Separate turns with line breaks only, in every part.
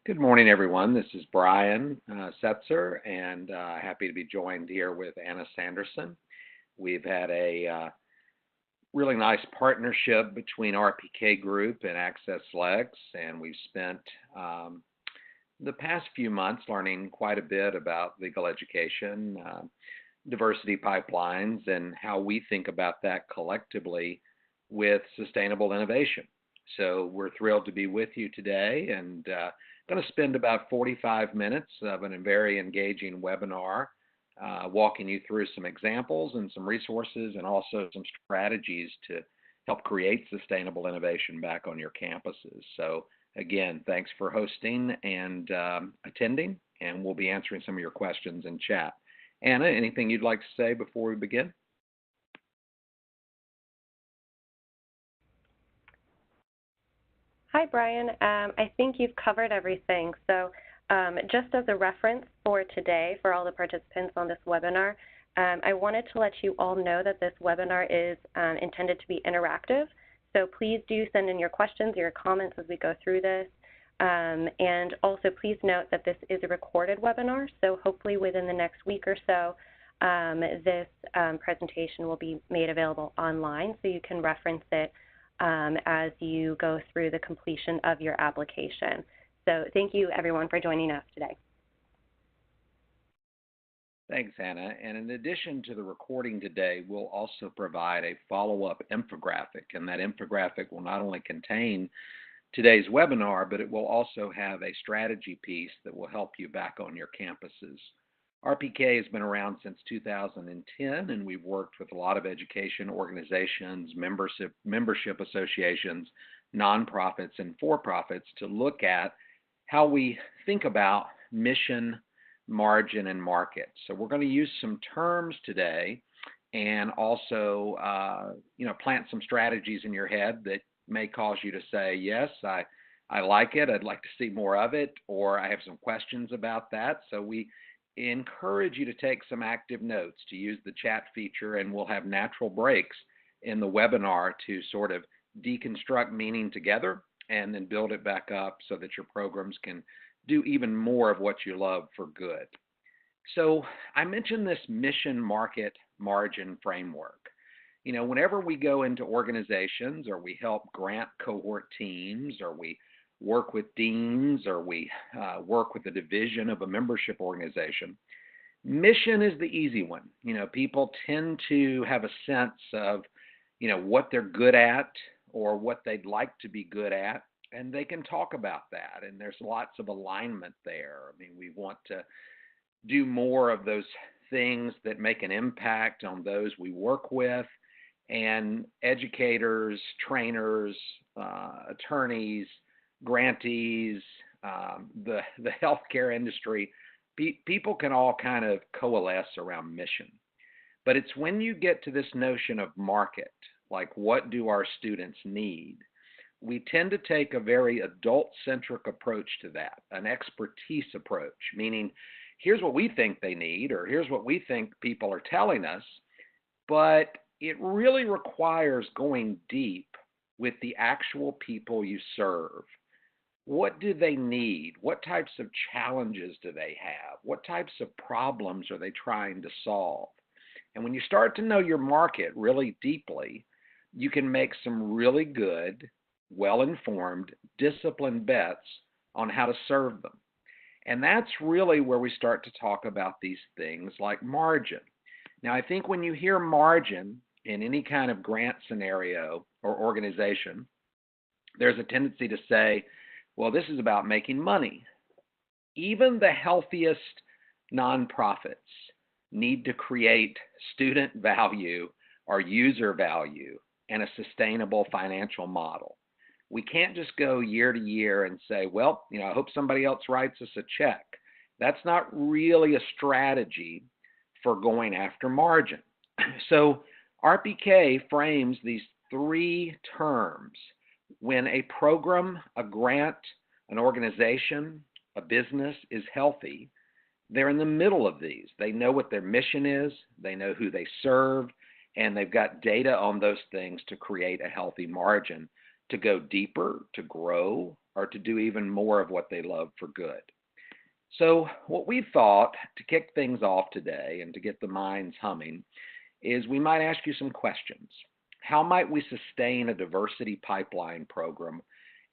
Good morning, everyone. This is Brian Setzer, and happy to be joined here with Anna Sanderson. We've had a really nice partnership between RPK Group and Access Lex, and we've spent the past few months learning quite a bit about legal education, diversity pipelines, and how we think about that collectively with sustainable innovation. So we're thrilled to be with you today, and going to spend about 45 minutes of a very engaging webinar walking you through some examples and some resources and also some strategies to help create sustainable innovation back on your campuses. So again, thanks for hosting and attending, and we'll be answering some of your questions in chat. Anna, anything you'd like to say before we begin?
Hi, Brian. I think you've covered everything. So just as a reference for today, for all the participants on this webinar, I wanted to let you all know that this webinar is intended to be interactive. So please do send in your questions, your comments as we go through this. And also please note that this is a recorded webinar, so hopefully within the next week or so, this presentation will be made available online so you can reference it as you go through the completion of your application. So thank you, everyone, for joining us today.
Thanks, Hannah. And in addition to the recording today, we'll also provide a follow-up infographic, and that infographic will not only contain today's webinar, but it will also have a strategy piece that will help you back on your campuses. RPK has been around since 2010, and we've worked with a lot of education organizations, membership associations, nonprofits, and for-profits to look at how we think about mission, margin, and market. So we're going to use some terms today and also plant some strategies in your head that may cause you to say, yes, I like it, I'd like to see more of it, or I have some questions about that. So we encourage you to take some active notes, to use the chat feature, and we'll have natural breaks in the webinar to sort of deconstruct meaning together and then build it back up so that your programs can do even more of what you love for good. So I mentioned this mission, market, margin framework. You know, whenever we go into organizations or we help grant cohort teams or we work with deans or we work with a division of a membership organization, mission is the easy one. You know, people tend to have a sense of, what they're good at or what they'd like to be good at, and they can talk about that, and there's lots of alignment there. I mean, we want to do more of those things that make an impact on those we work with, and educators, trainers, attorneys, grantees, the healthcare industry, people can all kind of coalesce around mission. But it's when you get to this notion of market, like what do our students need, we tend to take a very adult-centric approach to that, an expertise approach, meaning here's what we think they need, or here's what we think people are telling us, but it really requires going deep with the actual people you serve. What do they need? What types of challenges do they have? What types of problems are they trying to solve? And when you start to know your market really deeply, you can make some really good, well-informed, disciplined bets on how to serve them. And that's really where we start to talk about these things like margin. Now, I think when you hear margin in any kind of grant scenario or organization, there's a tendency to say, well, this is about making money. Even the healthiest nonprofits need to create student value or user value and a sustainable financial model. We can't just go year to year and say, well, I hope somebody else writes us a check. That's not really a strategy for going after margin. So RPK frames these three terms. When a program, a grant, an organization, a business is healthy, they're in the middle of these. They know what their mission is, they know who they serve, and they've got data on those things to create a healthy margin. to go deeper, to grow, or to do even more of what they love for good. So, what we thought to kick things off today and to get the minds humming is we might ask you some questions. How might we sustain a diversity pipeline program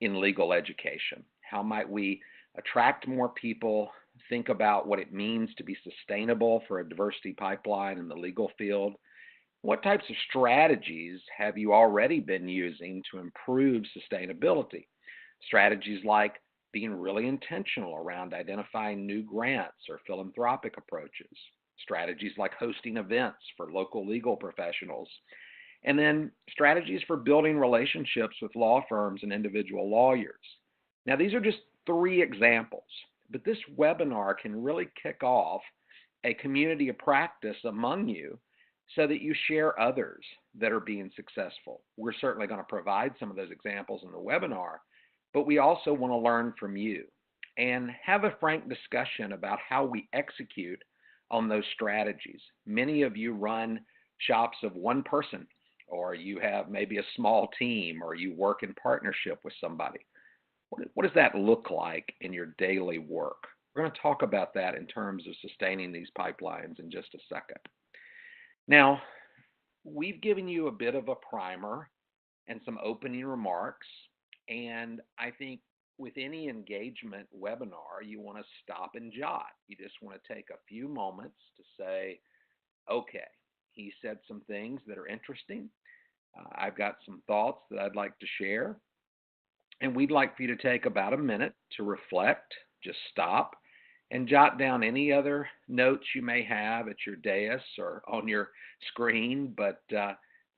in legal education? How might we attract more people, think about what it means to be sustainable for a diversity pipeline in the legal field? What types of strategies have you already been using to improve sustainability? Strategies like being really intentional around identifying new grants or philanthropic approaches, strategies like hosting events for local legal professionals, and then strategies for building relationships with law firms and individual lawyers. Now, these are just 3 examples, but this webinar can really kick off a community of practice among you so that you share others that are being successful. We're certainly going to provide some of those examples in the webinar, but we also want to learn from you and have a frank discussion about how we execute on those strategies. Many of you run shops of one person, or you have maybe a small team, or you work in partnership with somebody. What does that look like in your daily work? We're going to talk about that in terms of sustaining these pipelines in just a second. Now, we've given you a bit of a primer and some opening remarks, and I think with any engagement webinar, you want to stop and jot. You just want to take a few moments to say, okay, he said some things that are interesting. I've got some thoughts that I'd like to share. And we'd like for you to take about a minute to reflect, just stop, and jot down any other notes you may have at your dais or on your screen, but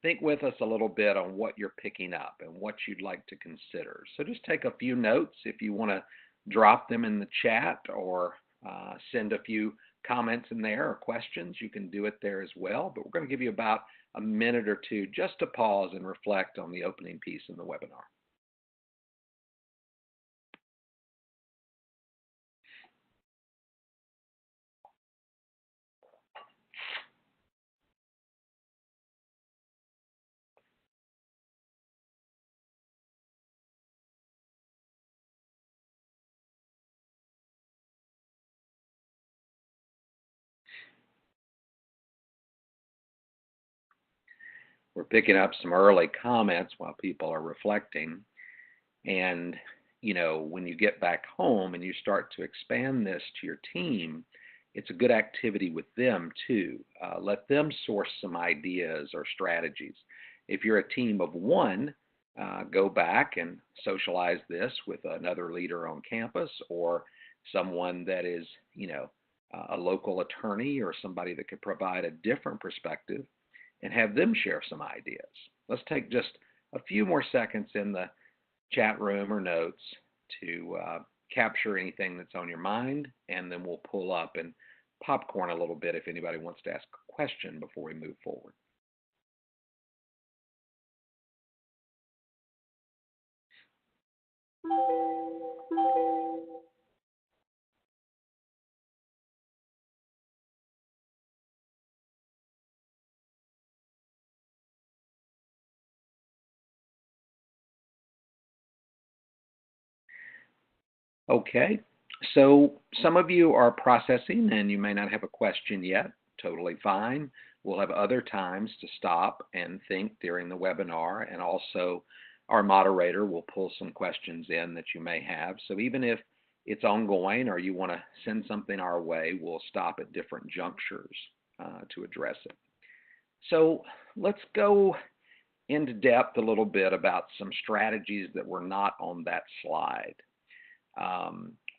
think with us a little bit on what you're picking up and what you'd like to consider. So just take a few notes. If you want to drop them in the chat or send a few comments in there or questions, you can do it there as well. But we're going to give you about a minute or two just to pause and reflect on the opening piece in the webinar. We're picking up some early comments while people are reflecting. And, you know, when you get back home and you start to expand this to your team, it's a good activity with them too. Let them source some ideas or strategies. If you're a team of 1, go back and socialize this with another leader on campus or someone that is, you know, a local attorney or somebody that could provide a different perspective, and have them share some ideas. Let's take just a few more seconds in the chat room or notes to capture anything that's on your mind, and then we'll pull up and popcorn a little bit if anybody wants to ask a question before we move forward. Okay, so some of you are processing and you may not have a question yet. Totally fine. We'll have other times to stop and think during the webinar, and also our moderator will pull some questions in that you may have. So even if it's ongoing or you want to send something our way, we'll stop at different junctures to address it. So let's go into depth a little bit about some strategies that were not on that slide.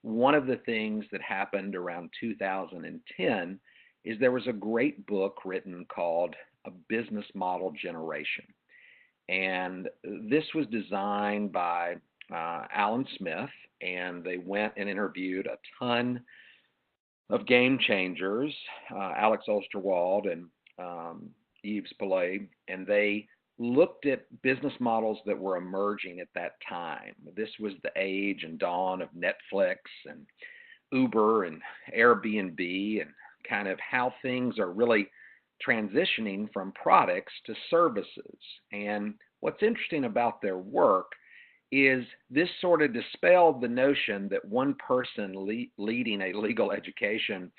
One of the things that happened around 2010 is there was a great book written called A Business Model Generation. And this was designed by Alan Smith, and they went and interviewed a ton of game changers, Alex Osterwald and Yves Pillay, and they looked at business models that were emerging at that time. This was the age and dawn of Netflix and Uber and Airbnb, and kind of how things are really transitioning from products to services. And what's interesting about their work is this sort of dispelled the notion that one person leading a legal education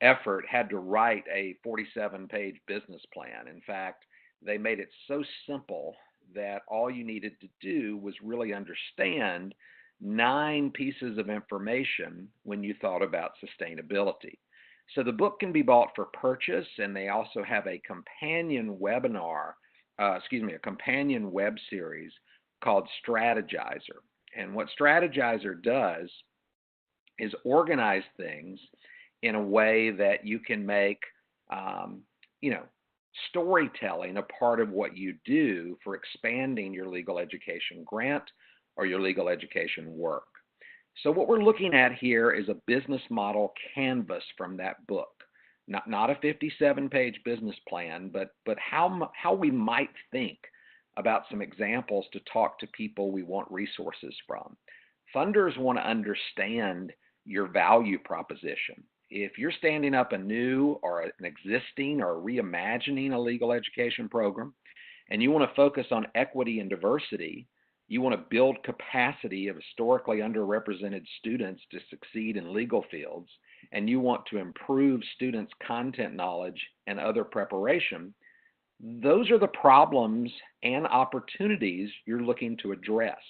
effort had to write a 47-page business plan. In fact, they made it so simple that all you needed to do was really understand 9 pieces of information when you thought about sustainability. So the book can be bought for purchase, and they also have a companion webinar, a companion web series called Strategizer. And what Strategizer does is organize things in a way that you can make, storytelling a part of what you do for expanding your legal education grant or your legal education work. So what we're looking at here is a business model canvas from that book. Not a 57-page business plan, but how we might think about some examples to talk to people we want resources from. Funders want to understand your value proposition. If you're standing up a new or an existing or reimagining a legal education program, and you want to focus on equity and diversity, you want to build capacity of historically underrepresented students to succeed in legal fields, and you want to improve students' content knowledge and other preparation, those are the problems and opportunities you're looking to address.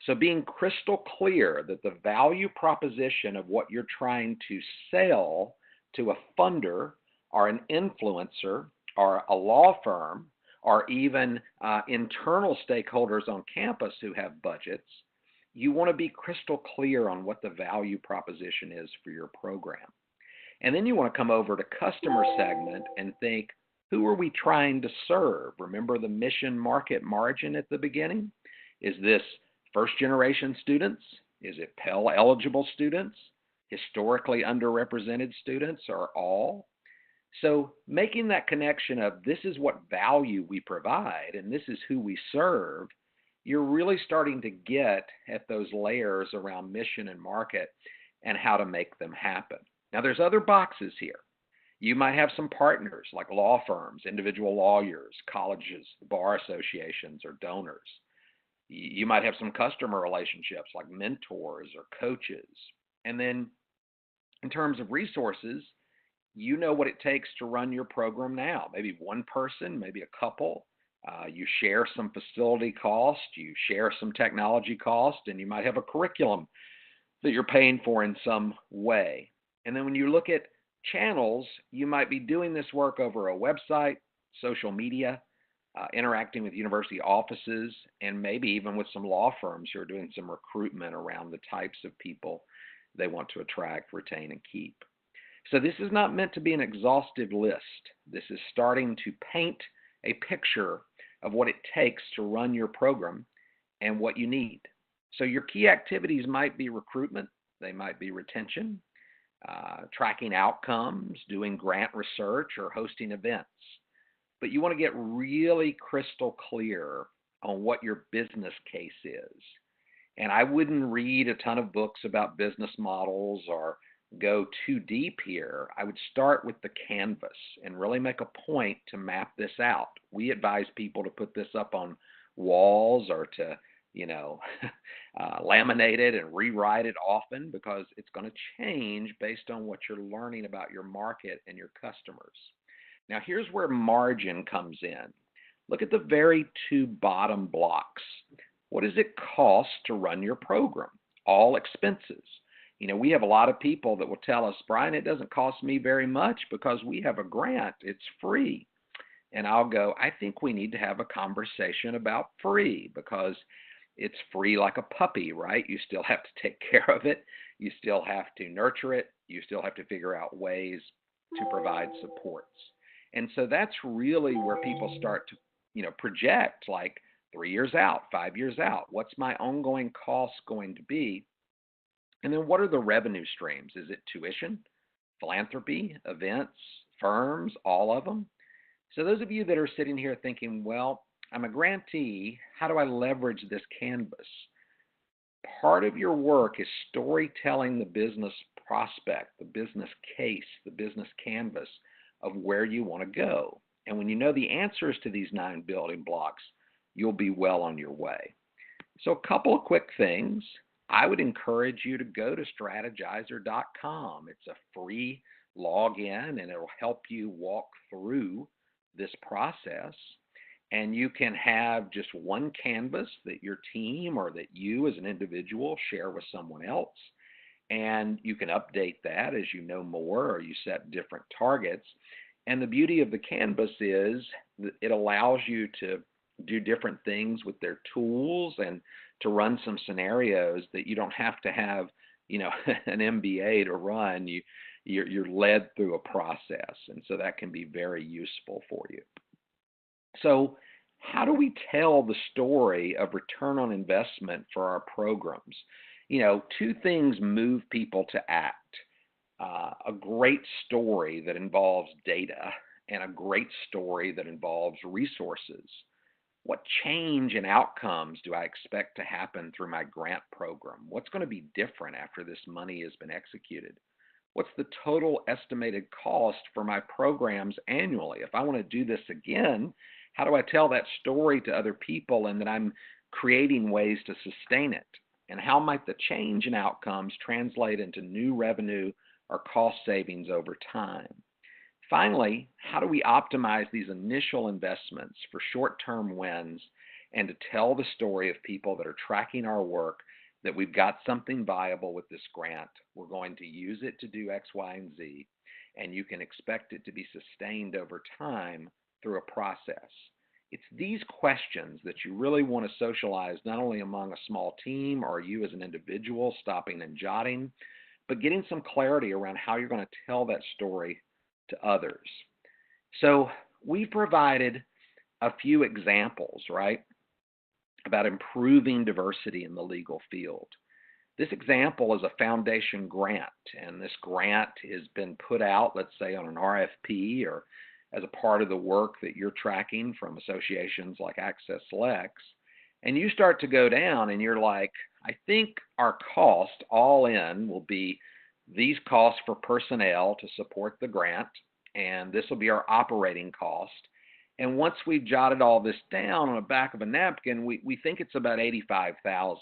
So being crystal clear that the value proposition of what you're trying to sell to a funder or an influencer or a law firm or even internal stakeholders on campus who have budgets, you want to be crystal clear on what the value proposition is for your program. And then you want to come over to customer segment and think, who are we trying to serve? Remember the mission market margin at the beginning? Is this first-generation students? Is it Pell eligible students? Historically underrepresented students, or all? So making that connection of this is what value we provide and this is who we serve, you're really starting to get at those layers around mission and market and how to make them happen. Now there's other boxes here. You might have some partners like law firms, individual lawyers, colleges, bar associations, or donors. You might have some customer relationships like mentors or coaches. And then in terms of resources, you know what it takes to run your program now. Maybe one person, maybe a couple. You share some facility cost, you share some technology cost, and you might have a curriculum that you're paying for in some way. And then when you look at channels, you might be doing this work over a website, social media, interacting with university offices, and maybe even with some law firms who are doing some recruitment around the types of people they want to attract, retain, and keep. So this is not meant to be an exhaustive list. This is starting to paint a picture of what it takes to run your program and what you need. So your key activities might be recruitment, they might be retention, tracking outcomes, doing grant research, or hosting events. But you want to get really crystal clear on what your business case is. And I wouldn't read a ton of books about business models or go too deep here. I would start with the canvas and really make a point to map this out. We advise people to put this up on walls or to, laminate it and rewrite it often because it's going to change based on what you're learning about your market and your customers. Now, here's where margin comes in. Look at the very 2 bottom blocks. What does it cost to run your program? All expenses. We have a lot of people that will tell us, Brian, it doesn't cost me very much because we have a grant. It's free. And I'll go, I think we need to have a conversation about free because it's free like a puppy, right? You still have to take care of it. You still have to nurture it. You still have to figure out ways to provide supports. And so that's really where people start to, project like 3 years out, 5 years out. What's my ongoing cost going to be? And then what are the revenue streams? Is it tuition, philanthropy, events, firms, all of them? So those of you that are sitting here thinking, well, I'm a grantee, how do I leverage this canvas? Part of your work is storytelling the business prospect, the business case, the business canvas of where you want to go. And when you know the answers to these 9 building blocks, you'll be well on your way. So a couple of quick things. I would encourage you to go to strategizer.com. It's a free login and it'll help you walk through this process. And you can have just one canvas that your team or that you as an individual share with someone else. And you can update that as you know more or you set different targets. And the beauty of the canvas is that it allows you to do different things with their tools and to run some scenarios that you don't have to have, an MBA to run. You're led through a process, and so that can be very useful for you. So, how do we tell the story of return on investment for our programs? Two things move people to act. A great story that involves data and a great story that involves resources. What change in outcomes do I expect to happen through my grant program? What's going to be different after this money has been executed? What's the total estimated cost for my programs annually? If I want to do this again, how do I tell that story to other people and that I'm creating ways to sustain it? And how might the change in outcomes translate into new revenue or cost savings over time? Finally, how do we optimize these initial investments for short-term wins and to tell the story of people that are tracking our work that we've got something viable with this grant, we're going to use it to do X, Y, and Z, and you can expect it to be sustained over time through a process. It's these questions that you really want to socialize not only among a small team or you as an individual stopping and jotting, but getting some clarity around how you're going to tell that story to others. So we provided a few examples, right, about improving diversity in the legal field. This example is a foundation grant, and this grant has been put out, let's say, on an RFP or as a part of the work that you're tracking from associations like Access Lex, and you start to go down and you're like, I think our cost all in will be these costs for personnel to support the grant, and this will be our operating cost. And once we've jotted all this down on the back of a napkin, we think it's about $85,000.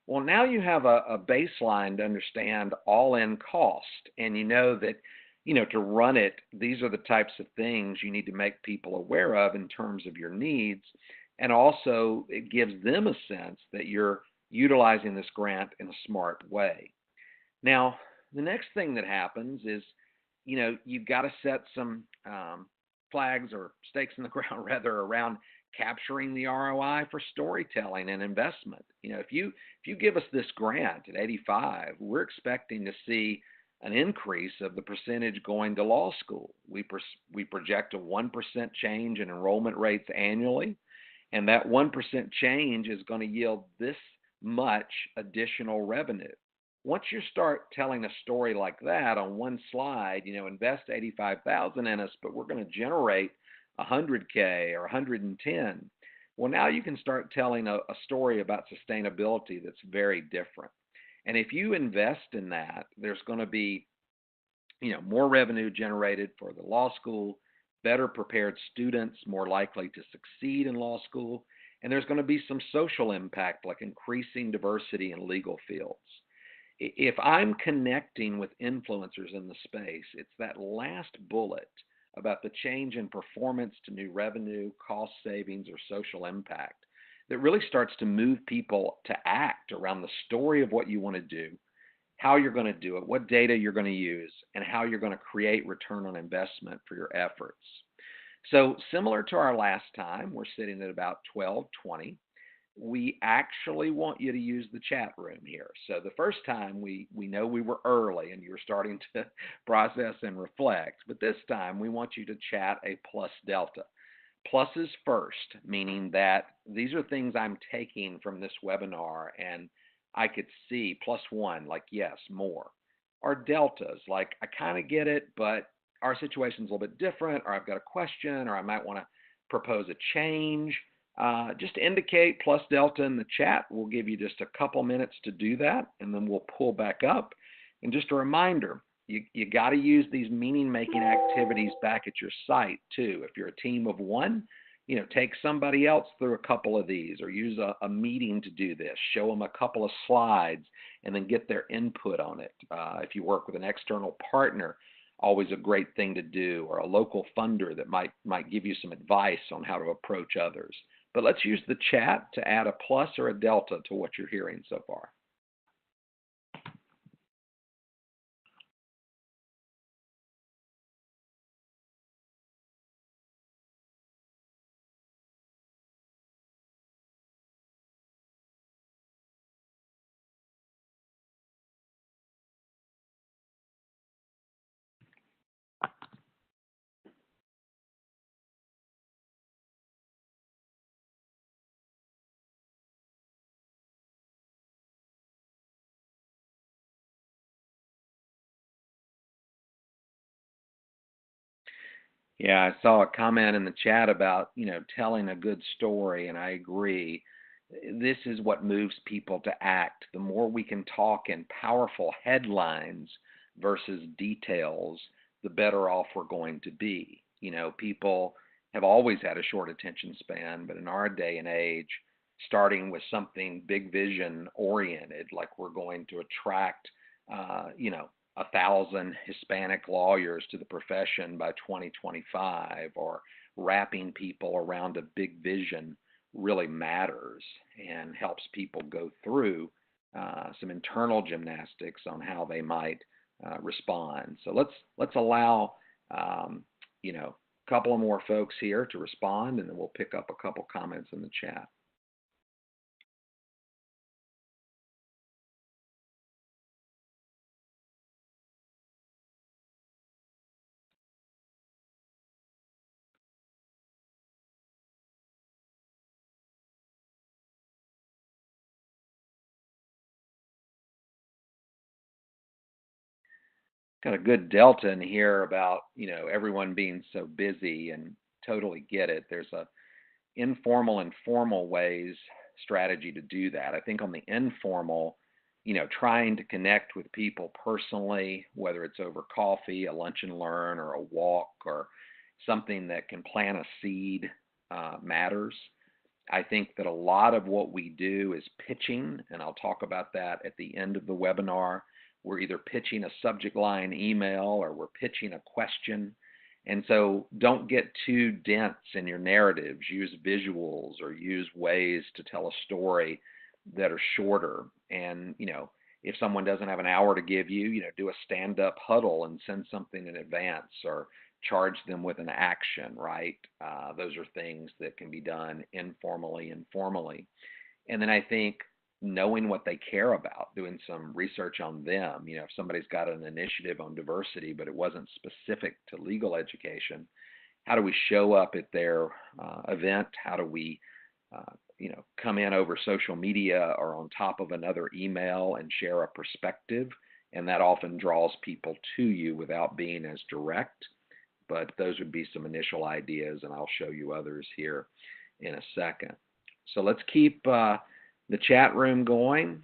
Well, now you have a baseline to understand all-in cost, and you know that to run it, these are the types of things you need to make people aware of in terms of your needs. And also, it gives them a sense that you're utilizing this grant in a smart way. Now, the next thing that happens is, you've got to set some flags or stakes in the ground, rather, around capturing the ROI for storytelling and investment. If you give us this grant at 85, we're expecting to see an increase of the percentage going to law school. We project a 1% change in enrollment rates annually, and that 1% change is going to yield this much additional revenue. Once you start telling a story like that on one slide, invest $85,000 in us, but we're going to generate $100K or $110. Well, now you can start telling a story about sustainability that's very different. And if you invest in that, there's going to be, more revenue generated for the law school, better prepared students, more likely to succeed in law school, and there's going to be some social impact like increasing diversity in legal fields. If I'm connecting with influencers in the space, it's that last bullet about the change in performance to new revenue, cost savings, or social impact that really starts to move people to act around the story of what you want to do, how you're going to do it, what data you're going to use, and how you're going to create return on investment for your efforts. So similar to our last time, we're sitting at about 12:20. We actually want you to use the chat room here. So the first time we know we were early and you were starting to process and reflect, but this time we want you to chat a plus delta. Plus is first, meaning that these are things I'm taking from this webinar and I could see +1, like yes, more. Or deltas, like I kind of get it, but our situation's a little bit different, or I've got a question, or I might want to propose a change. Just indicate plus delta in the chat. We'll give you just a couple minutes to do that, and then we'll pull back up. And just a reminder, you got to use these meaning-making activities back at your site, too. If you're a team of one, take somebody else through a couple of these, or use a meeting to do this. Show them a couple of slides and then get their input on it. If you work with an external partner, always a great thing to do, or a local funder that might give you some advice on how to approach others. But let's use the chat to add a plus or a delta to what you're hearing so far. Yeah, I saw a comment in the chat about, telling a good story, and I agree. This is what moves people to act. The more we can talk in powerful headlines versus details, the better off we're going to be. People have always had a short attention span, but in our day and age, starting with something big vision oriented, like we're going to attract, 1,000 Hispanic lawyers to the profession by 2025, or wrapping people around a big vision, really matters and helps people go through some internal gymnastics on how they might respond. So let's allow a couple of more folks here to respond, and then we'll pick up a couple comments in the chat. Got a good delta in here about everyone being so busy, and totally get it. There's a informal and formal ways strategy to do that. I think on the informal, trying to connect with people personally, whether it's over coffee, a lunch and learn, or a walk, or something that can plant a seed, matters. I think that a lot of what we do is pitching, and I'll talk about that at the end of the webinar. We're either pitching a subject line email, or we're pitching a question. And so don't get too dense in your narratives. Use visuals, or use ways to tell a story that are shorter. And, if someone doesn't have an hour to give you, do a stand-up huddle and send something in advance, or charge them with an action, right? Those are things that can be done informally and formally. And then I think knowing what they care about, doing some research on them. If somebody's got an initiative on diversity, but it wasn't specific to legal education, how do we show up at their event? How do we, come in over social media or on top of another email and share a perspective? And that often draws people to you without being as direct. But those would be some initial ideas, and I'll show you others here in a second. So let's keep the chat room going.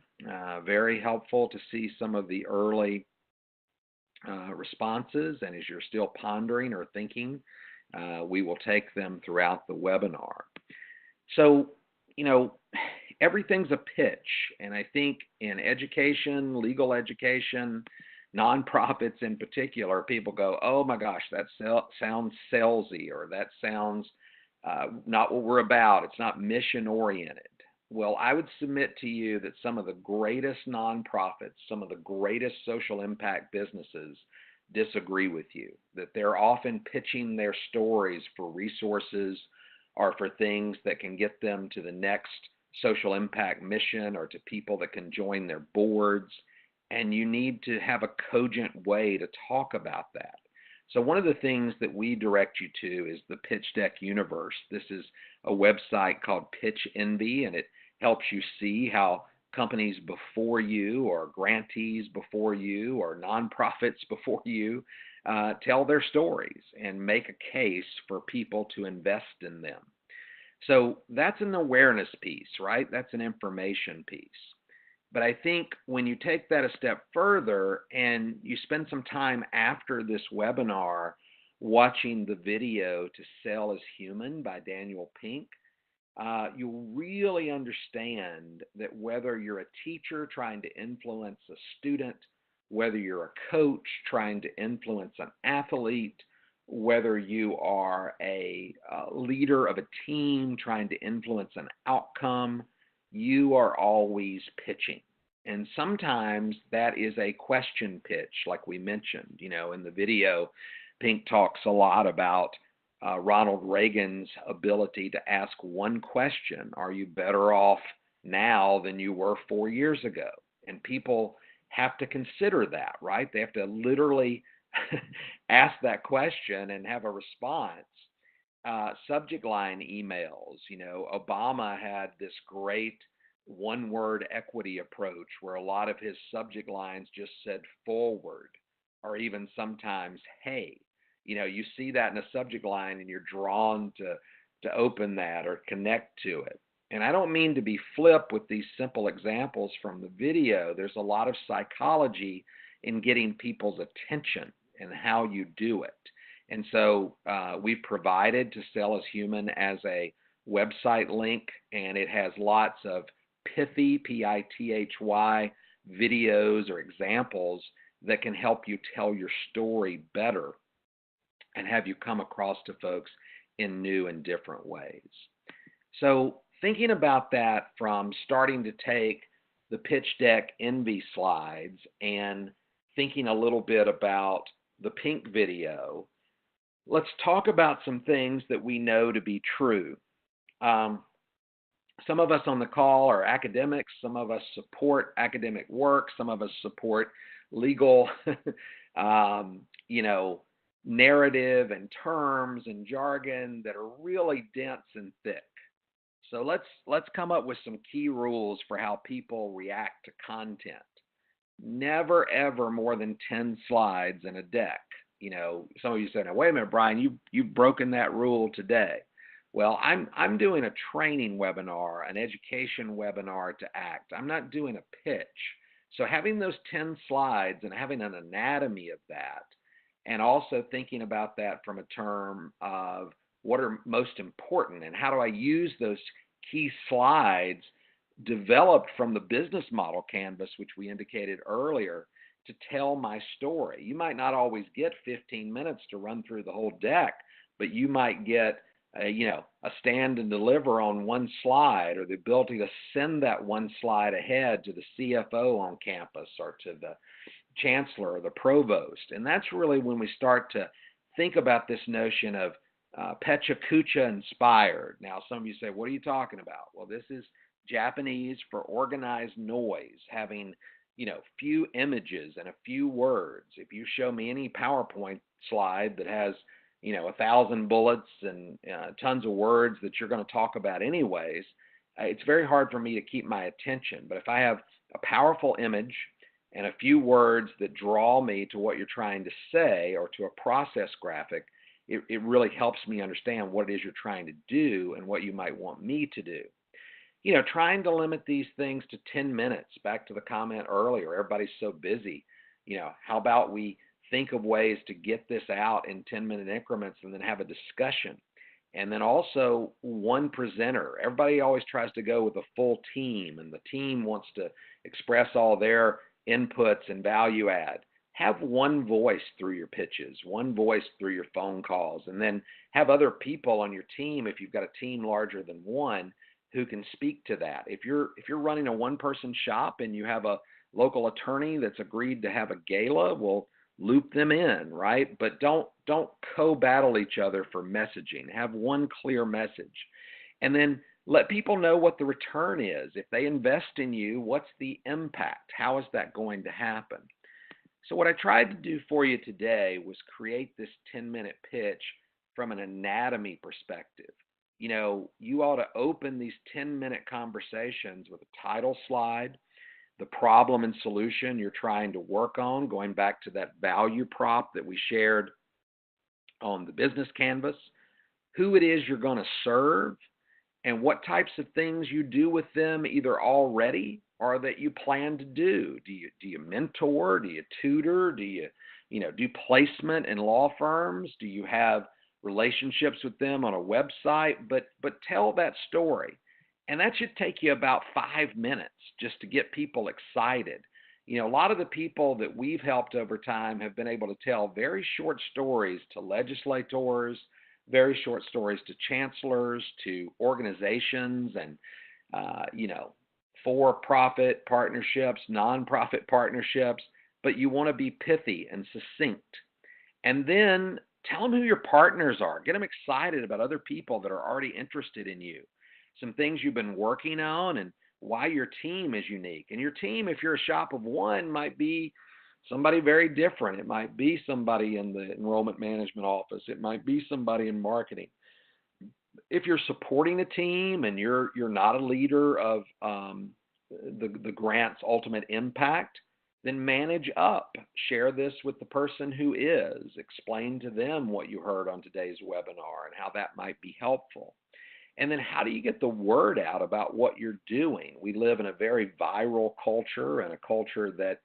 Very helpful to see some of the early responses, and as you're still pondering or thinking, we will take them throughout the webinar. So, everything's a pitch, and I think in education, legal education, nonprofits in particular, people go, oh my gosh, that sounds salesy, or that sounds not what we're about. It's not mission oriented. Well, I would submit to you that some of the greatest nonprofits, some of the greatest social impact businesses disagree with you, that they're often pitching their stories for resources or for things that can get them to the next social impact mission, or to people that can join their boards. And you need to have a cogent way to talk about that. So one of the things that we direct you to is the Pitch Deck Universe. This is a website called Pitch Envy, and it helps you see how companies before you, or grantees before you, or nonprofits before you tell their stories and make a case for people to invest in them. So that's an awareness piece, right? That's an information piece. But I think when you take that a step further and you spend some time after this webinar watching the video To Sell as Human by Daniel Pink, you'll really understand that whether you're a teacher trying to influence a student, whether you're a coach trying to influence an athlete, whether you are a leader of a team trying to influence an outcome, you are always pitching. And sometimes that is a question pitch, like we mentioned. In the video, Pink talks a lot about Ronald Reagan's ability to ask one question: are you better off now than you were 4 years ago? And people have to consider that, right? They have to literally ask that question and have a response. Subject line emails. Obama had this great one-word equity approach where a lot of his subject lines just said forward, or even sometimes hey. You see that in a subject line and you're drawn to open that or connect to it. And I don't mean to be flip with these simple examples from the video. There's a lot of psychology in getting people's attention and how you do it. And so we've provided To Sell as Human as a website link, and it has lots of pithy, P-I-T-H-Y, videos or examples that can help you tell your story better and have you come across to folks in new and different ways. So thinking about that from starting to take the pitch deck envy slides and thinking a little bit about the Pink video, let's talk about some things that we know to be true. Some of us on the call are academics. Some of us support academic work. Some of us support legal, narrative and terms and jargon that are really dense and thick. So let's come up with some key rules for how people react to content. Never ever more than 10 slides in a deck. Some of you say, now wait a minute, Brian, you've broken that rule today. Well, I'm doing a training webinar, an education webinar to ACT. I'm not doing a pitch. So having those 10 slides and having an anatomy of that, and also thinking about that from a term of what are most important and how do I use those key slides developed from the business model canvas, which we indicated earlier, to tell my story. You might not always get 15 minutes to run through the whole deck, but you might get a stand and deliver on one slide, or the ability to send that one slide ahead to the CFO on campus or to the chancellor or the provost. And that's really when we start to think about this notion of Pecha Kucha inspired. Now, some of you say, what are you talking about? Well, this is Japanese for organized noise, having few images and a few words. If you show me any PowerPoint slide that has 1,000 bullets and tons of words that you're going to talk about anyways, it's very hard for me to keep my attention. But if I have a powerful image and a few words that draw me to what you're trying to say or to a process graphic, it really helps me understand what it is you're trying to do and what you might want me to do. Trying to limit these things to 10 minutes, back to the comment earlier, everybody's so busy. How about we think of ways to get this out in 10-minute increments and then have a discussion? And then also one presenter. Everybody always tries to go with a full team, and the team wants to express all their inputs and value add. Have one voice through your pitches, one voice through your phone calls, and then have other people on your team, if you've got a team larger than one, who can speak to that. If you're running a one-person shop and you have a local attorney that's agreed to have a gala, well, loop them in, right? But don't co-battle each other for messaging. Have one clear message. And then let people know what the return is. If they invest in you, what's the impact? How is that going to happen? So what I tried to do for you today was create this 10-minute pitch from an anatomy perspective. You ought to open these 10-minute conversations with a title slide, the problem and solution you're trying to work on, going back to that value prop that we shared on the business canvas, who it is you're going to serve, and what types of things you do with them either already or that you plan to do? Do you mentor? Do you tutor? Do you do placement in law firms? Do you have relationships with them on a website? But tell that story. And that should take you about 5 minutes just to get people excited. A lot of the people that we've helped over time have been able to tell very short stories to legislators, very short stories to chancellors, to organizations, and for-profit partnerships, non-profit partnerships, but you want to be pithy and succinct. And then tell them who your partners are. Get them excited about other people that are already interested in you, some things you've been working on, and why your team is unique. And your team, if you're a shop of one, might be somebody very different. It might be somebody in the enrollment management office. It might be somebody in marketing. If you're supporting a team and you're not a leader of the grant's ultimate impact, then manage up. Share this with the person who is. Explain to them what you heard on today's webinar and how that might be helpful. And then how do you get the word out about what you're doing? We live in a very viral culture, and a culture that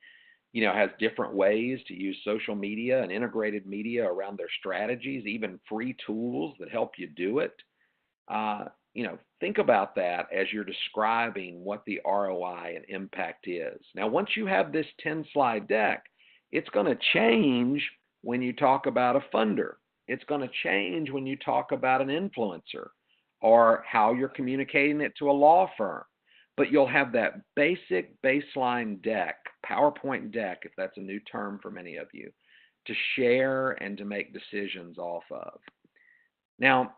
has different ways to use social media and integrated media around their strategies, even free tools that help you do it. Think about that as you're describing what the ROI and impact is. Now, once you have this 10-slide deck, it's going to change when you talk about a funder. It's going to change when you talk about an influencer or how you're communicating it to a law firm. But you'll have that basic baseline deck, PowerPoint deck, if that's a new term for many of you, to share and to make decisions off of. Now,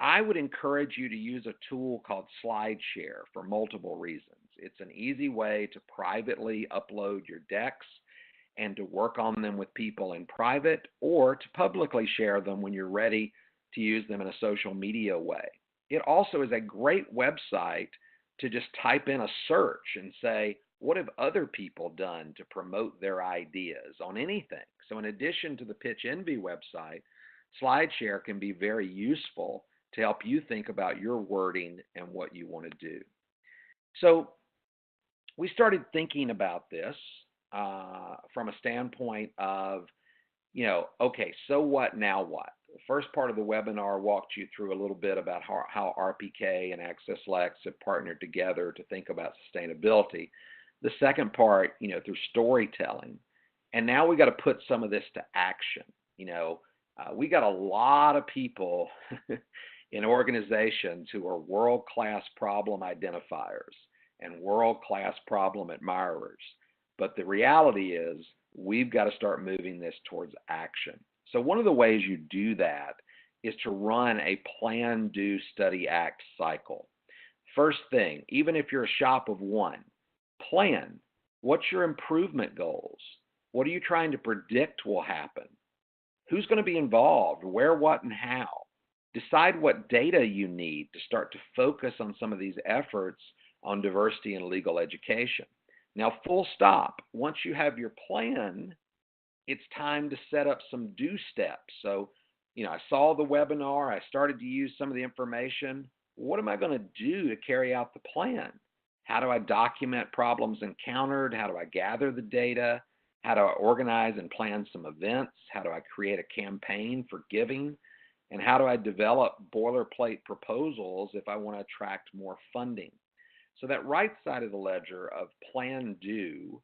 I would encourage you to use a tool called SlideShare for multiple reasons. It's an easy way to privately upload your decks and to work on them with people in private, or to publicly share them when you're ready to use them in a social media way. It also is a great website to just type in a search and say, what have other people done to promote their ideas on anything? So in addition to the Pitch Envy website, SlideShare can be very useful to help you think about your wording and what you want to do. So we started thinking about this from a standpoint of, okay, so what, now what? The first part of the webinar walked you through a little bit about how RPK and Access Lex have partnered together to think about sustainability. The second part, through storytelling. And now we got to put some of this to action. We got a lot of people in organizations who are world-class problem identifiers and world-class problem admirers. But the reality is we've got to start moving this towards action. So one of the ways you do that is to run a plan, do, study, act cycle. First thing, even if you're a shop of one, plan. What's your improvement goals? What are you trying to predict will happen? Who's going to be involved? Where, what, and how? Decide what data you need to start to focus on some of these efforts on diversity and legal education. Now, full stop. Once you have your plan, it's time to set up some do steps. So, I saw the webinar. I started to use some of the information. What am I going to do to carry out the plan? How do I document problems encountered? How do I gather the data? How do I organize and plan some events? How do I create a campaign for giving? And how do I develop boilerplate proposals if I want to attract more funding? So that right side of the ledger of plan do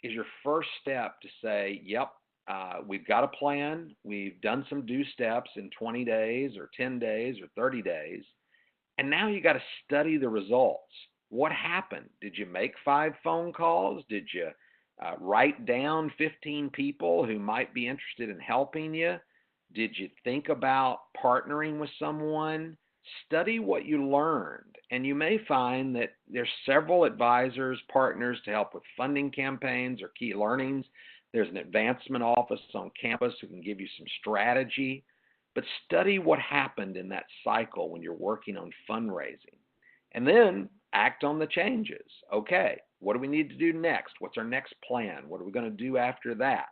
is your first step to say, yep, we've got a plan. We've done some do steps in 20 days or 10 days or 30 days. And now you got to study the results. What happened? Did you make 5 phone calls? Did you write down 15 people who might be interested in helping you? Did you think about partnering with someone? Study what you learned, and you may find that there's several advisors, partners to help with funding campaigns or key learnings. There's an advancement office on campus who can give you some strategy, but study what happened in that cycle when you're working on fundraising. And then act on the changes. Okay, what do we need to do next? What's our next plan? What are we going to do after that?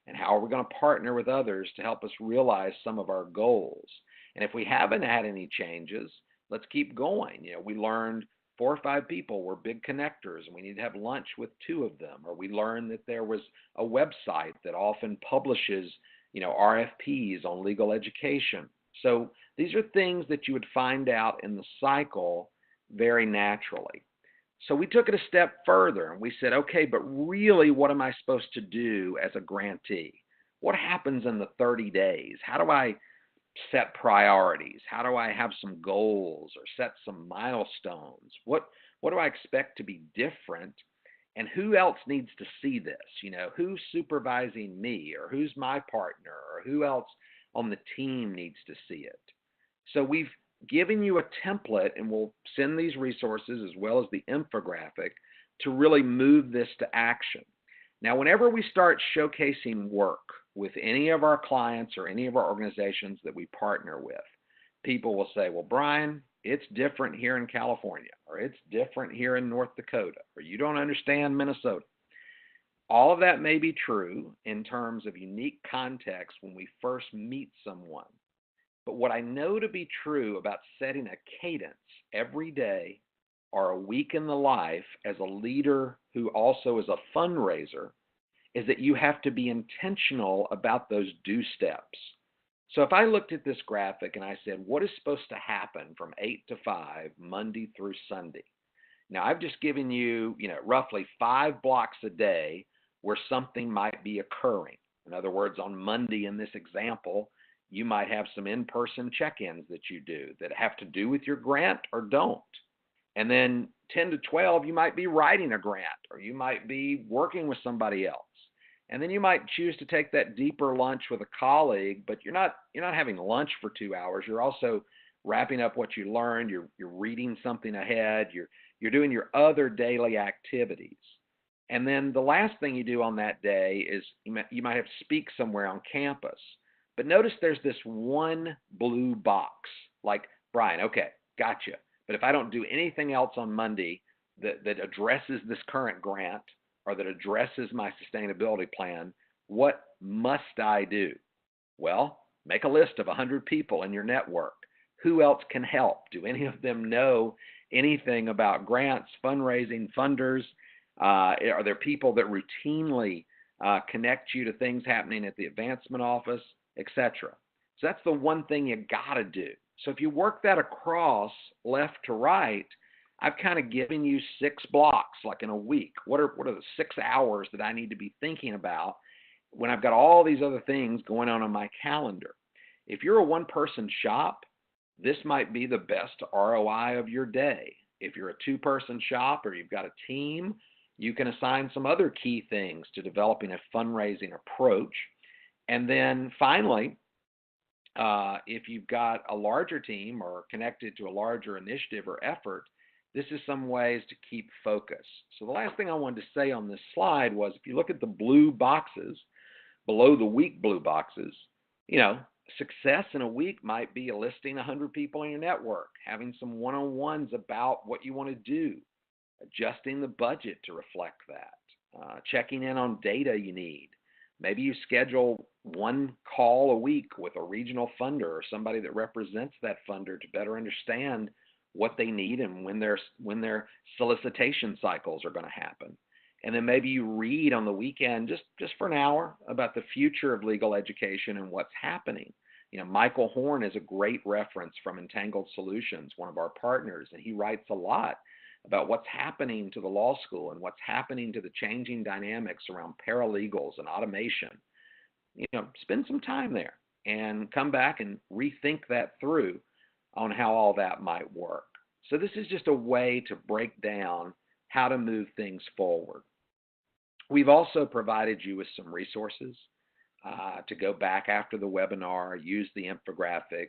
And how are we going to partner with others to help us realize some of our goals? And if we haven't had any changes, let's keep going. We learned 4 or 5 people were big connectors and we need to have lunch with 2 of them. Or we learned that there was a website that often publishes, RFPs on legal education. So these are things that you would find out in the cycle very naturally. So we took it a step further and we said, okay, but really what am I supposed to do as a grantee? What happens in the 30 days? How do I set priorities? How do I have some goals or set some milestones? What do I expect to be different? And who else needs to see this? Who's supervising me, or who's my partner, or who else on the team needs to see it? So we've given you a template, and we'll send these resources as well as the infographic to really move this to action. Now, whenever we start showcasing work with any of our clients or any of our organizations that we partner with, people will say, well, Brian, it's different here in California, or it's different here in North Dakota, or you don't understand Minnesota. All of that may be true in terms of unique context when we first meet someone. But what I know to be true about setting a cadence every day or a week in the life as a leader who also is a fundraiser is that you have to be intentional about those do steps. So if I looked at this graphic and I said, what is supposed to happen from 8 to 5, Monday through Sunday? Now, I've just given you, roughly 5 blocks a day where something might be occurring. In other words, on Monday in this example, you might have some in-person check-ins that you do that have to do with your grant or don't. And then 10 to 12, you might be writing a grant, or you might be working with somebody else. And then you might choose to take that deeper lunch with a colleague, but you're not having lunch for 2 hours. You're also wrapping up what you learned. You're reading something ahead. You're doing your other daily activities. And then the last thing you do on that day is you might have to speak somewhere on campus. But notice there's this one blue box, like, Brian, okay, gotcha. But if I don't do anything else on Monday that addresses this current grant or that addresses my sustainability plan, what must I do? Well, make a list of 100 people in your network. Who else can help? Do any of them know anything about grants, fundraising, funders? Are there people that routinely connect you to things happening at the advancement office, etc.? So that's the one thing you got to do. So if you work that across left to right, I've kind of given you 6 blocks, like in a week. What are the 6 hours that I need to be thinking about when I've got all these other things going on my calendar? If you're a one-person shop, this might be the best ROI of your day. If you're a 2-person shop or you've got a team, you can assign some other key things to developing a fundraising approach. And then finally, if you've got a larger team or connected to a larger initiative or effort, this is some ways to keep focus. So the last thing I wanted to say on this slide was, if you look at the blue boxes, below the week blue boxes, success in a week might be listing 100 people in your network, having some one-on-ones about what you want to do, adjusting the budget to reflect that, checking in on data you need. Maybe you schedule 1 call a week with a regional funder or somebody that represents that funder to better understand what they need and when their solicitation cycles are going to happen. And then maybe you read on the weekend just for an hour about the future of legal education and what's happening. Michael Horn is a great reference from Untitled Solutions, one of our partners, and he writes a lot about what's happening to the law school and what's happening to the changing dynamics around paralegals and automation. Spend some time there and come back and rethink that through on how all that might work. So this is just a way to break down how to move things forward. We've also provided you with some resources to go back after the webinar, use the infographic,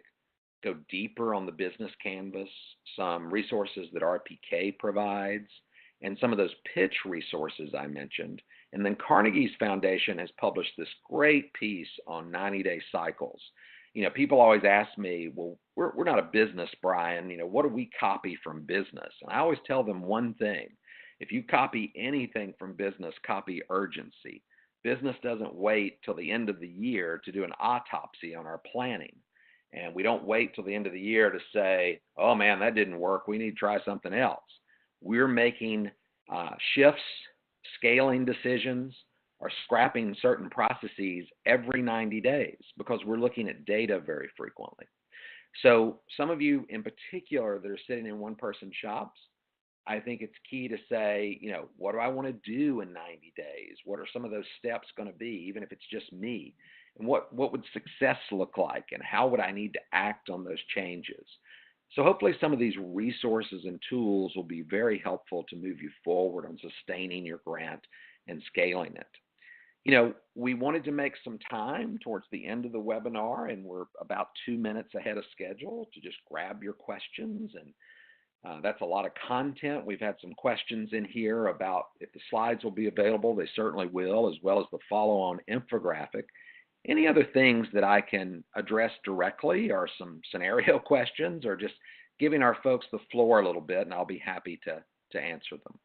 go deeper on the business canvas, some resources that RPK provides, and some of those pitch resources I mentioned. And then Carnegie's Foundation has published this great piece on 90-day cycles. People always ask me, well, we're not a business, Brian. What do we copy from business? And I always tell them one thing. If you copy anything from business, copy urgency. Business doesn't wait till the end of the year to do an autopsy on our planning. And we don't wait till the end of the year to say, oh man, that didn't work. We need to try something else. we're making shifts, scaling decisions, or scrapping certain processes every 90 days because we're looking at data very frequently. So some of you in particular that are sitting in one-person shops, I think it's key to say, what do I want to do in 90 days? What are some of those steps going to be, even if it's just me? And what would success look like? And how would I need to act on those changes? So hopefully some of these resources and tools will be very helpful to move you forward on sustaining your grant and scaling it. We wanted to make some time towards the end of the webinar, and we're about 2 minutes ahead of schedule to just grab your questions. And that's a lot of content. We've had some questions in here about if the slides will be available. They certainly will, as well as the follow-on infographic. Any other things that I can address directly are some scenario questions or just giving our folks the floor a little bit, and I'll be happy to answer them.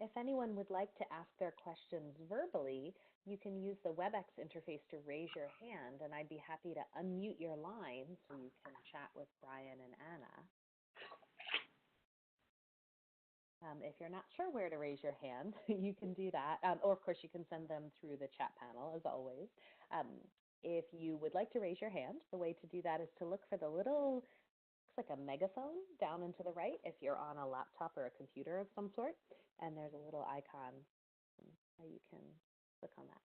If anyone would like to ask their questions verbally, you can use the WebEx interface to raise your hand, and I'd be happy to unmute your line so you can chat with Brian and Anna. If you're not sure where to raise your hand, you can do that. Or, of course, you can send them through the chat panel, as always. If you would like to raise your hand, the way to do that is to look for the little, looks like a megaphone down and to the right if you're on a laptop or a computer of some sort. And there's a little icon that you can click on that.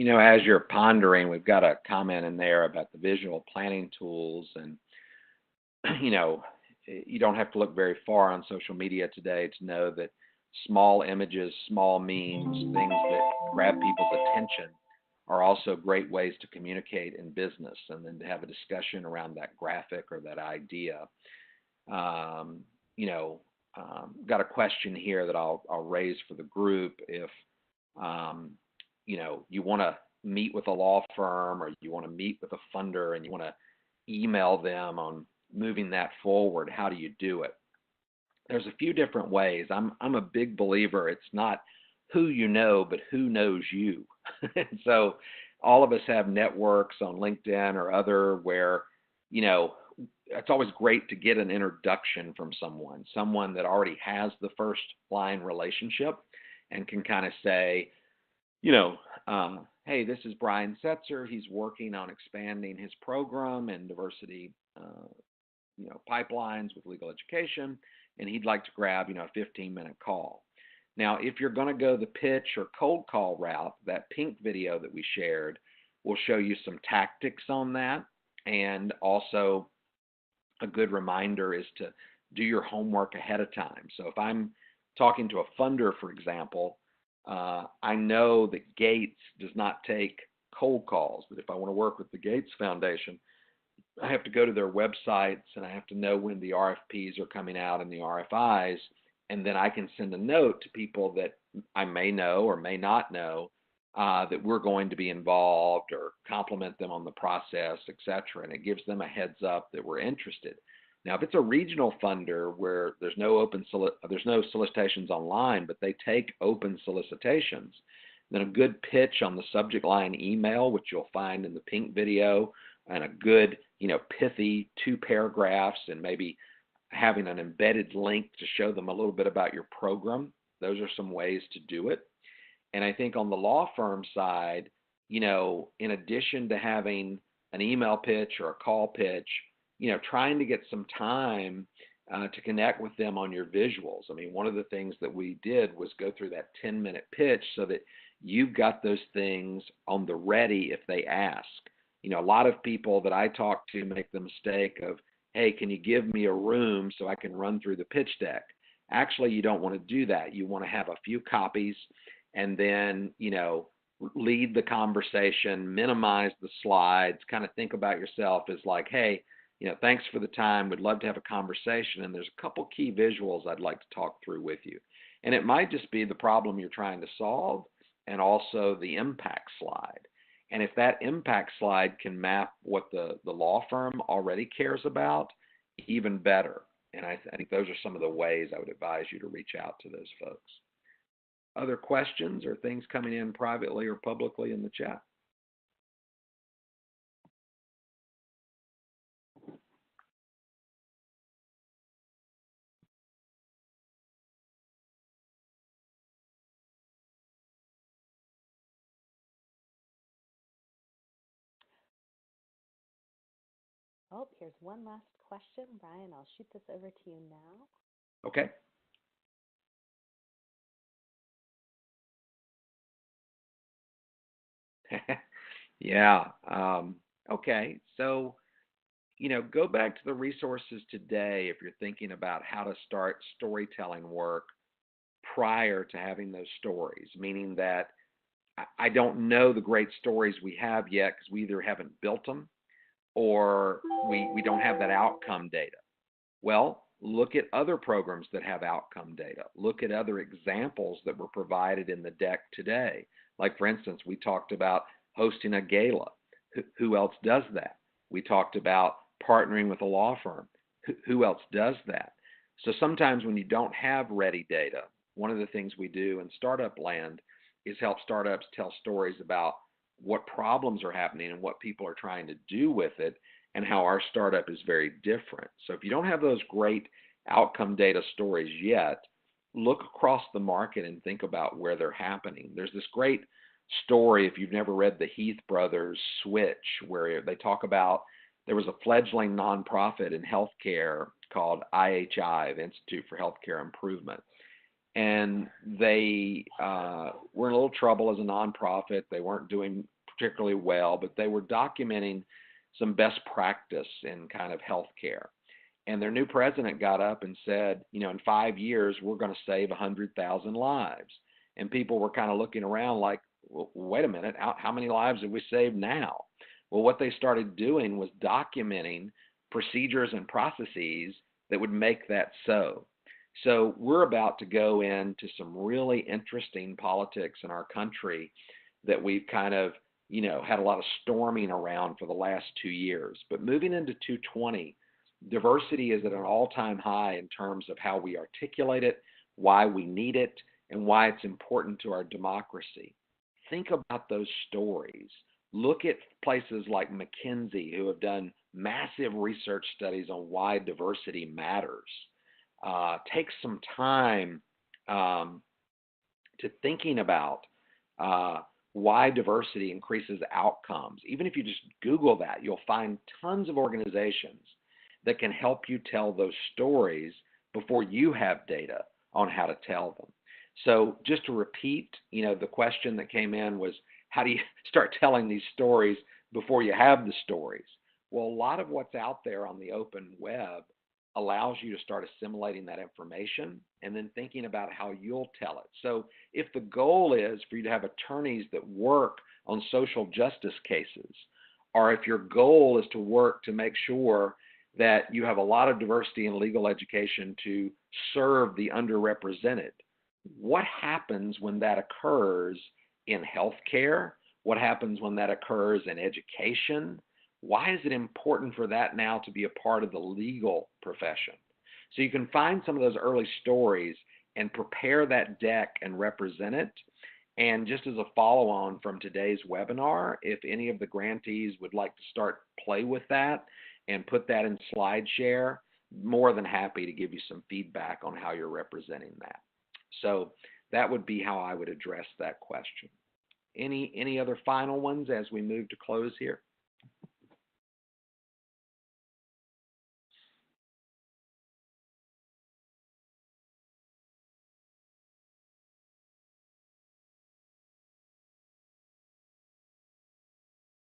As you're pondering, we've got a comment in there about the visual planning tools. And, you don't have to look very far on social media today to know that small images, small memes, things that grab people's attention are also great ways to communicate in business and then to have a discussion around that graphic or that idea. Got a question here that I'll raise for the group. If you want to meet with a law firm or you want to meet with a funder and you want to email them on moving that forward, how do you do it? There's a few different ways. I'm a big believer it's not who you know, but who knows you. And so all of us have networks on LinkedIn or other where, it's always great to get an introduction from someone that already has the first line relationship and can kind of say, hey, this is Brian Setzer. He's working on expanding his program and diversity, pipelines with legal education, and he'd like to grab, a 15-minute call. Now, if you're going to go the pitch or cold call route, that pink video that we shared will show you some tactics on that. And also a good reminder is to do your homework ahead of time. So if I'm talking to a funder, for example, I know that Gates does not take cold calls, but if I want to work with the Gates Foundation, I have to go to their websites and I have to know when the RFPs are coming out and the RFIs, and then I can send a note to people that I may know or may not know that we're going to be involved or compliment them on the process, et cetera, and it gives them a heads up that we're interested. Now, if it's a regional funder where there's no solicitations online, but they take open solicitations, then a good pitch on the subject line email, which you'll find in the pink video, and a good, pithy 2 paragraphs and maybe having an embedded link to show them a little bit about your program. Those are some ways to do it. And I think on the law firm side, in addition to having an email pitch or a call pitch, trying to get some time to connect with them on your visuals. I mean, one of the things that we did was go through that 10-minute pitch so that you've got those things on the ready if they ask. A lot of people that I talk to make the mistake of, hey, can you give me a room so I can run through the pitch deck? Actually, you don't want to do that. You want to have a few copies and then, lead the conversation, minimize the slides, kind of think about yourself as like, hey, thanks for the time. We'd love to have a conversation. And there's a couple key visuals I'd like to talk through with you. And it might just be the problem you're trying to solve. and also the impact slide. And if that impact slide can map what the law firm already cares about, even better. And I think those are some of the ways I would advise you to reach out to those folks. Other questions or things coming in privately or publicly in the chat?
Oh, here's one last question. Brian, I'll shoot this over to you now.
Okay. Yeah. Okay. So, go back to the resources today if you're thinking about how to start storytelling work prior to having those stories, meaning that I don't know the great stories we have yet because we either haven't built them or we don't have that outcome data. Well, look at other programs that have outcome data. Look at other examples that were provided in the deck today. Like, for instance, we talked about hosting a gala. Who else does that? We talked about partnering with a law firm. Who else does that? So sometimes when you don't have ready data, one of the things we do in startup land is help startups tell stories about what problems are happening and what people are trying to do with it, and how our startup is very different. So if you don't have those great outcome data stories yet, look across the market and think about where they're happening. There's this great story, if you've never read the Heath Brothers Switch, where they talk about there was a fledgling nonprofit in healthcare called IHI, the Institute for Healthcare Improvement. And they were in a little trouble as a nonprofit. They weren't doing particularly well, but they were documenting some best practice in kind of healthcare. And their new president got up and said, in 5 years, we're going to save 100,000 lives. And people were kind of looking around like, well, wait a minute, how many lives have we saved now? Well, what they started doing was documenting procedures and processes that would make that so. So we're about to go into some really interesting politics in our country that we've kind of, had a lot of storming around for the last 2 years. But moving into 2020, diversity is at an all-time high in terms of how we articulate it, why we need it, and why it's important to our democracy. Think about those stories. Look at places like McKinsey, who have done massive research studies on why diversity matters. Take some time to thinking about why diversity increases outcomes. Even if you just Google that, you'll find tons of organizations that can help you tell those stories before you have data on how to tell them. So just to repeat, the question that came in was, how do you start telling these stories before you have the stories? Well, a lot of what's out there on the open web allows you to start assimilating that information and then thinking about how you'll tell it. So if the goal is for you to have attorneys that work on social justice cases, or if your goal is to work to make sure that you have a lot of diversity in legal education to serve the underrepresented, what happens when that occurs in healthcare? What happens when that occurs in education? Why is it important for that now to be a part of the legal profession? So you can find some of those early stories and prepare that deck and represent it. And just as a follow-on from today's webinar, if any of the grantees would like to start play with that and put that in SlideShare, more than happy to give you some feedback on how you're representing that. So that would be how I would address that question. Any other final ones as we move to close here?